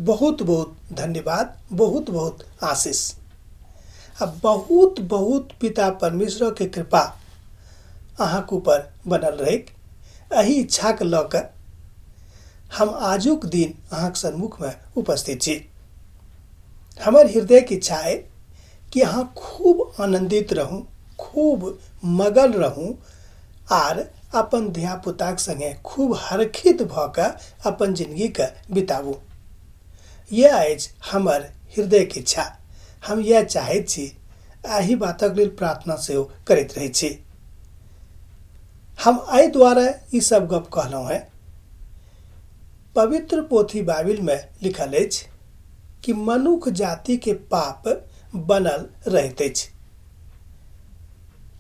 बहुत बहुत धन्यवाद, बहुत बहुत आशीष। अब बहुत बहुत पिता परमेश्वर के कृपा अहाँक ऊपर बनल रहे। एही इच्छा के लऽ कऽ हम आजुक दिन अहाँक सन्मुख में उपस्थित छी। हमर हृदय की इच्छा है कि अहाँ खूब आनंदित रहूं, खूब मगन रहूं आर अपन धिया पुताक संगे खूब हरखित भऽ कऽ अपन जिंदगी के बिताबू। यह अछि हमर हृदय के इच्छा। हम यह चाहैत छी, एही बातक लेल प्रार्थना सेहो करैत रहै छी। हम एहि दुआरे ई सब गप कहलहुँ हैं। पवित्र पोथी बाइबिल में लिखल अछि कि मनुष्य जाति के पाप बनल रहैत अछि।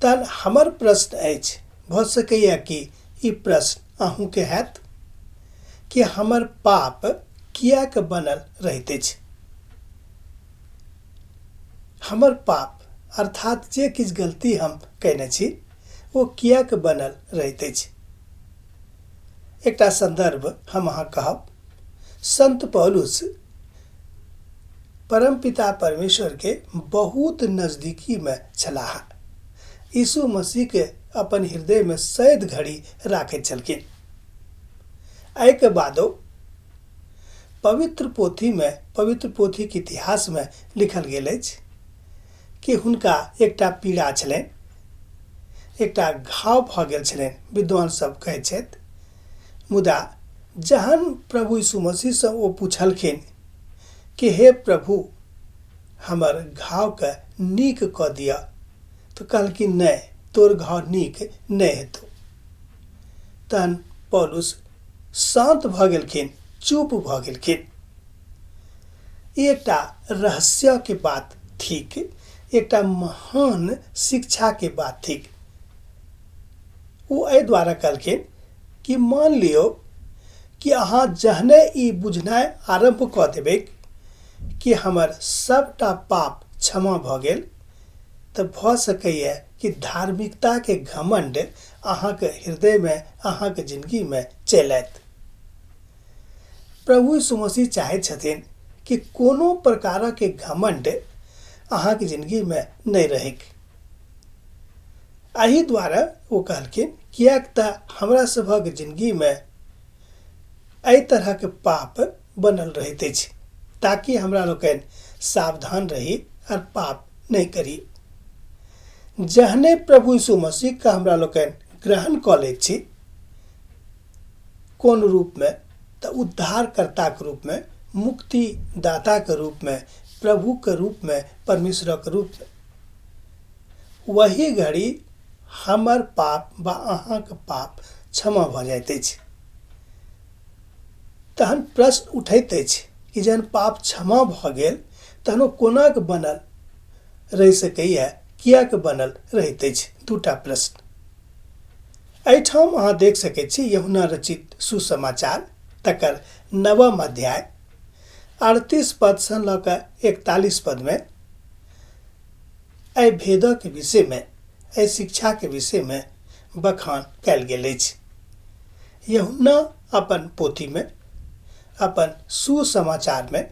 तहन हमर प्रश्न अछि, भऽ सकैए कि ई प्रश्न अहूँ के हैत कि हमर पाप किएक बनल रहैत अछि। हमर पाप अर्थात जे किछु गलती हम कयने छी वो किएक बनल रहैत अछि। एकटा संदर्भ हम अहाँ कहब। संत पौलुस परमपिता परमेश्वर के बहुत नजदीकी में छलाह। यीशु मसीह के अपन हृदय में सैद घड़ी राखैत छलखिन। एहि के बादो पवित्र पोथी के इतिहास में लिखल गेल अछि कि हुनका एकटा पीड़ा छलनि, एकटा घाव भऽ गेल छलनि, विद्वान सब कहैत छथि। मुदा जहन प्रभु यीशु मसीह से ओ पूछलखिन कि हे प्रभु हमर घाव के नीक कऽ दिअ, तो कहलखिन नहि, तोर घाव नीक नहि हेतौ। तहन पौलुस शांत भऽ गेलखिन, चुप भऽ गेलखिन। ई एकटा रहस्य के बात थिक, एकटा महान शिक्षा के बात थिक। वो एहि द्वारा कहलखिन कि मान लियो कि अहाँ जहने ई बुझनाइ आरंभ कऽ देबै कि हमर सबटा पाप क्षमा भऽ गेल, तऽ भऽ सकैए कि धार्मिकता के घमंड अहाँके हृदय में, अहाँके जिंदगी में चलि आयत। प्रभु यीशु मसीह चाहैत छथिन कि कोनो प्रकार के घमंड अहाँके जिंदगी में नहीं रहैक। एही द्वारा वो कहलखिन किएक तऽ हमरा सभक जिंदगी में एहि तरह के पाप बनल रहैत अछि, ताकि हमरा लोकनि सावधान रही और पाप नहीं करी। जहने प्रभु यीशु मसीह का हमरा लोकनि ग्रहण कऽ लैत छी, कोन रूप में, तऽ उद्धारकर्ता के रूप में, मुक्तिदाता के रूप में, प्रभु के रूप में, परमेश्वर के रूप में, वही घड़ी हमर पाप बा अहाँक पाप क्षमा भऽ जाइत अछि। तहन प्रश्न उठैत अछि कि जहन पाप क्षमा भऽ गेल तहन ओ कोना के बनल रहि सकैए, किएक बनल रहैत अछि। दूटा प्रश्न एहिठाम अहाँ देख सकैत छी। यूहन्ना रचित सुसमाचार तकर 9वां अध्याय 38 पद से लऽ कऽ 41 पद में एहि भेदक के विषय में, एहि शिक्षा के विषय में बखान कयल गेल अछि। यूहन्ना अपन पोथी में, अपन सुसमाचार में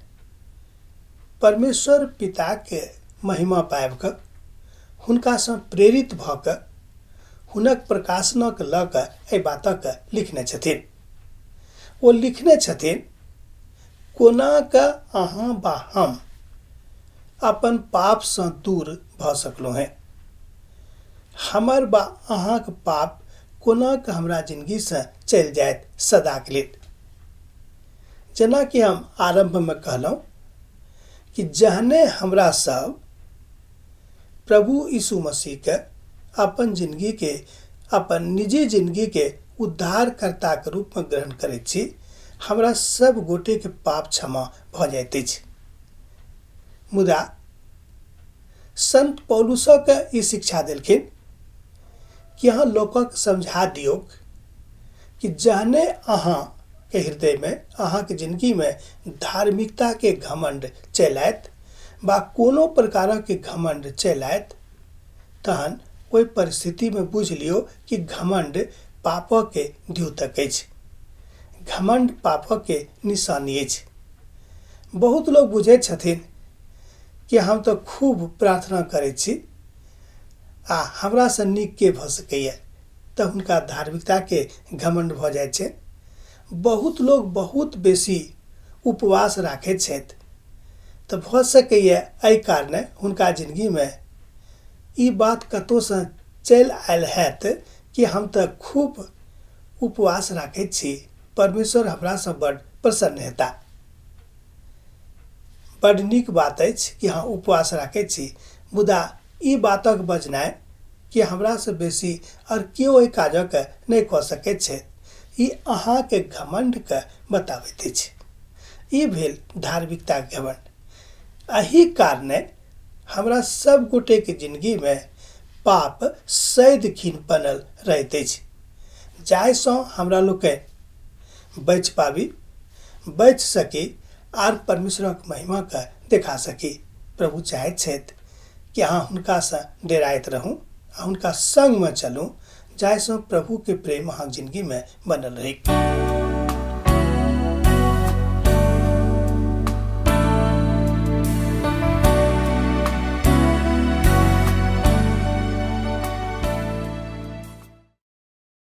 परमेश्वर पिता के महिमा पाबि कऽ, हुनका सँ प्रेरित भऽ कऽ, हुनक प्रकाशनक लऽ कऽ एहि बातक लिखने छथिन। ओ लिखने छथिन, कोना कऽ अहाँ बा हम अपन पाप सँ दूर भऽ सकलहुँ हैं। हमर बा अहाँक पाप कोना कऽ हमरा जिंदगी से चलि जायत सदा के लेल। जेना कि हम आरंभ में कहलहुँ कि जहने हमरा सब प्रभु यीशु मसीह के अपन जिंदगी के, अपन निजी जिंदगी के उद्धारकर्ता के रूप में ग्रहण करैत छी, हमरा सब गोटे के पाप क्षमा भऽ जाइत अछि। मुदा संत पौलुसक ई शिक्षा देलखिन कि अहाँ लोकक समझा दियौ कि जहने अहाँ के हृदय में, अहाँ के जिंदगी में धार्मिकता के घमंड चलि आयत बा कोनो प्रकार के घमंड चलि आयत, तहन ओहि परिस्थिति में बुझ लियो कि घमंड पाप के द्योतक अछि, घमंड पाप के निशानी अछि। बहुत लोग बुझैत छथिन कि हम तो खूब प्रार्थना करैत छी आ हमरासँ नीक के भऽ सकैए, तऽ हुनका धार्मिकताके घमण्ड भऽ जाइत छै। बहुत लोग बहुत बेसी उपवास राखैत छथि, तऽ भऽ सकैए एहि कारणे हुनका जिन्दगीमे ई बात कतहुसँ चलि आयल हैत कि हम तऽ खूब उपवास राखैत छी, परमेश्वर हमरासँ बड्ड प्रसन्न हेताह। बड्ड नीक बात अछि कि अहाँ उपवास राखैत छी, मुदा ई बातक बजनाइ कि हमरासँ बेसी आओर केओ एहि काजक नहि कऽ सकैत छथि, ई अहाँके घमण्डके बताबैत अछि। ई भेल धार्मिकताके घमण्ड। एही कारणे हमरा सब गोटेके जिन्दगीमे पाप सदिखन बनल रहैत अछि, जाहिसँ हमरा लोकनि बचि पाबी, बचि सकी आर परमेश्वरक महिमाके देखा सकी। प्रभु चाहैत छथि कि अहाँ हुनकासँ डेराइत रहू आ हुनका संगमे चलू, जाहिसँ प्रभुके प्रेम अहाँके जिन्दगीमे बनल रहै।